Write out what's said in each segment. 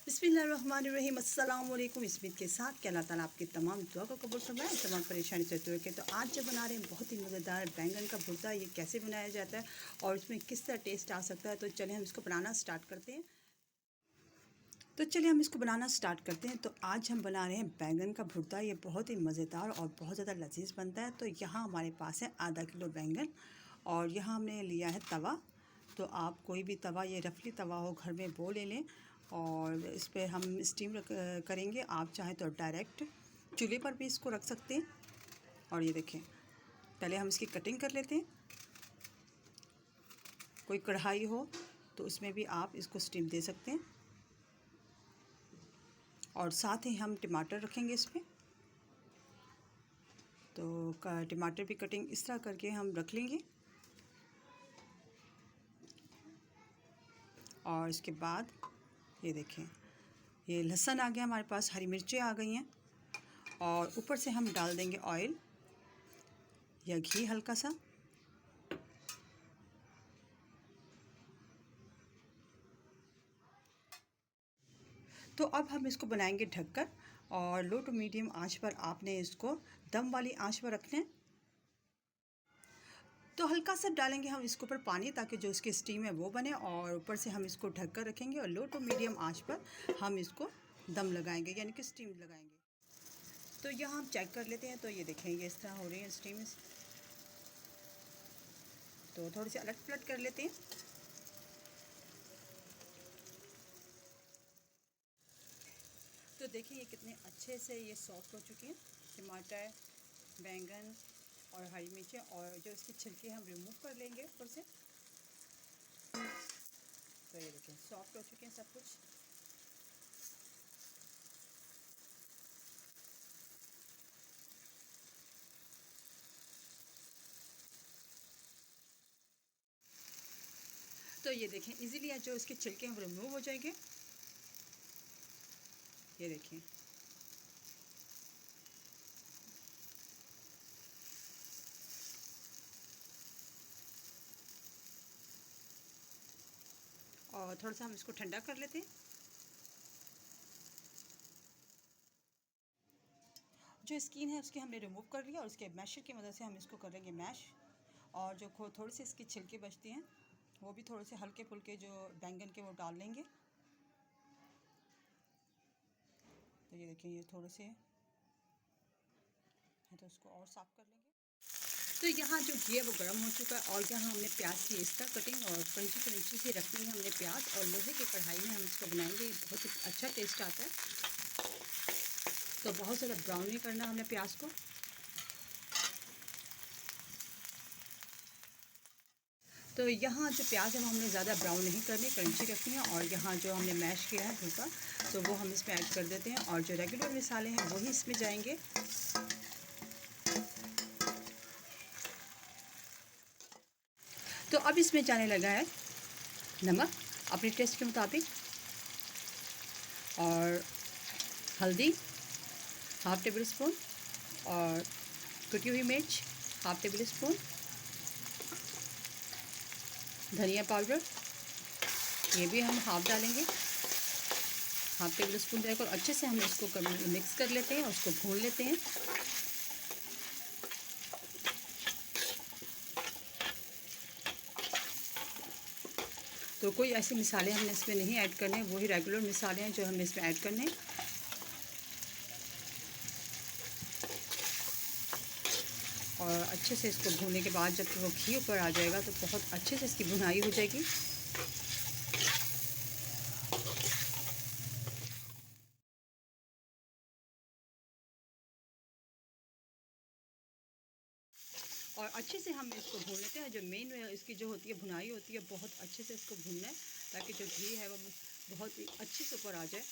बिस्मिल्लाहिर्रहमानिर्रहीम। अस्सलाम वालेकुम। इस ईद के साथ कि अल्लाह ताला आपकी तमाम दुआ को कबूल फरमाए, तमाम परेशानी से दूर रखे। तो आज जो बना रहे हैं बहुत ही मज़ेदार बैंगन का भुर्ता, ये कैसे बनाया जाता है और इसमें किस तरह टेस्ट आ सकता है, तो चलिए हम इसको बनाना स्टार्ट करते हैं। तो आज हम बना रहे हैं बैंगन का भुर्ता। ये बहुत ही मज़ेदार और बहुत ज़्यादा लजीज बनता है। तो यहाँ हमारे पास है आधा किलो बैंगन और यहाँ हमने लिया है तवा। तो आप कोई भी तवा, ये रफली तवा हो घर में, वो ले लें और इस पर हम स्टीम करेंगे। आप चाहें तो डायरेक्ट चूल्हे पर भी इसको रख सकते हैं। और ये देखें, पहले हम इसकी कटिंग कर लेते हैं। कोई कढ़ाई हो तो उसमें भी आप इसको स्टीम दे सकते हैं। और साथ ही हम टमाटर रखेंगे इस पर। तो टमाटर भी कटिंग इस तरह करके हम रख लेंगे। और इसके बाद ये देखें, ये लहसुन आ गया हमारे पास, हरी मिर्चें आ गई हैं। और ऊपर से हम डाल देंगे ऑयल या घी हल्का सा। तो अब हम इसको बनाएंगे ढककर, और लो टू मीडियम आंच पर आपने इसको दम वाली आंच पर रखना है। तो हल्का सा डालेंगे हम इसके ऊपर पानी, ताकि जो इसकी स्टीम है वो बने, और ऊपर से हम इसको ढक कर रखेंगे और लो टू मीडियम आंच पर हम इसको दम लगाएंगे, यानी कि स्टीम लगाएंगे। तो यहाँ हम चेक कर लेते हैं। तो ये देखेंगे इस तरह हो रही है स्टीम। तो थोड़ी सी अलट पलट कर लेते हैं। तो देखिए ये कितने अच्छे से ये सॉफ्ट हो चुके हैं। टमाटर, बैंगन और हरी मिर्चें, और जो इसके छिलके हम रिमूव कर लेंगे ऊपर से। तो ये देखिए सॉफ्ट हो चुके हैं सब कुछ। तो ये देखें इजीली जो इसके छिलके हम रिमूव हो जाएंगे। ये देखें, और थोड़ा सा हम इसको ठंडा कर लेते हैं। जो स्किन है उसकी हमने रिमूव कर लिया, और उसके मैशर की मदद से हम इसको करेंगे मैश। और जो थोड़ी सी इसकी छिलके बचती हैं वो भी थोड़े से हल्के फुल्के जो बैंगन के वो डाल लेंगे। तो ये देखिए ये थोड़े से हैं, तो उसको और साफ़ कर लेंगे। तो यहाँ जो घी है वो गर्म हो चुका है, और यहाँ हमने प्याज की इसका कटिंग और क्रंची क्रंची सी रखनी है हमने प्याज, और लोहे की कढ़ाई में हम इसको बनाएंगे। बहुत ही अच्छा टेस्ट आता है। तो बहुत ज़्यादा ब्राउन नहीं करना हमने प्याज को। तो यहाँ जो प्याज है वो हमने ज़्यादा ब्राउन नहीं करनी, क्रंची रखनी है। और यहाँ जो हमने मैश किया है भुर्ता, तो वो हम इसमें ऐड कर देते हैं। और जो रेगुलर मसाले हैं वही इसमें जाएंगे। तो अब इसमें जाने लगा है नमक अपने टेस्ट के मुताबिक, और हल्दी हाफ़ टेबल स्पून, और कुटी हुई मिर्च हाफ़ टेबल स्पून, धनिया पाउडर ये भी हम हाफ़ डालेंगे, हाफ़ टेबल स्पून डालकर अच्छे से हम इसको मिक्स कर लेते हैं और उसको भून लेते हैं। तो कोई ऐसे मसाले हमने इसमें नहीं ऐड करने, वही रेगुलर मसाले हैं जो हमने इसमें ऐड करने हैं। और अच्छे से इसको भूनने के बाद जब वो घी ऊपर आ जाएगा तो बहुत अच्छे से इसकी भुनाई हो जाएगी। और अच्छे से हम इसको भून लेते हैं। जो मेन इसकी जो होती है भुनाई होती है, बहुत अच्छे से इसको भूनना है, ताकि जो घी है वो बहुत ही अच्छे से ऊपर आ जाए।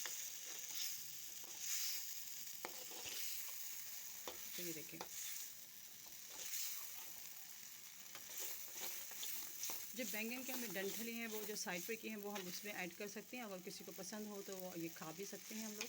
तो ये देखें, जो बैंगन के हमें डंठलें हैं वो जो साइड पे की हैं वो हम उसमें ऐड कर सकते हैं। अगर किसी को पसंद हो तो वो ये खा भी सकते हैं हम लोग।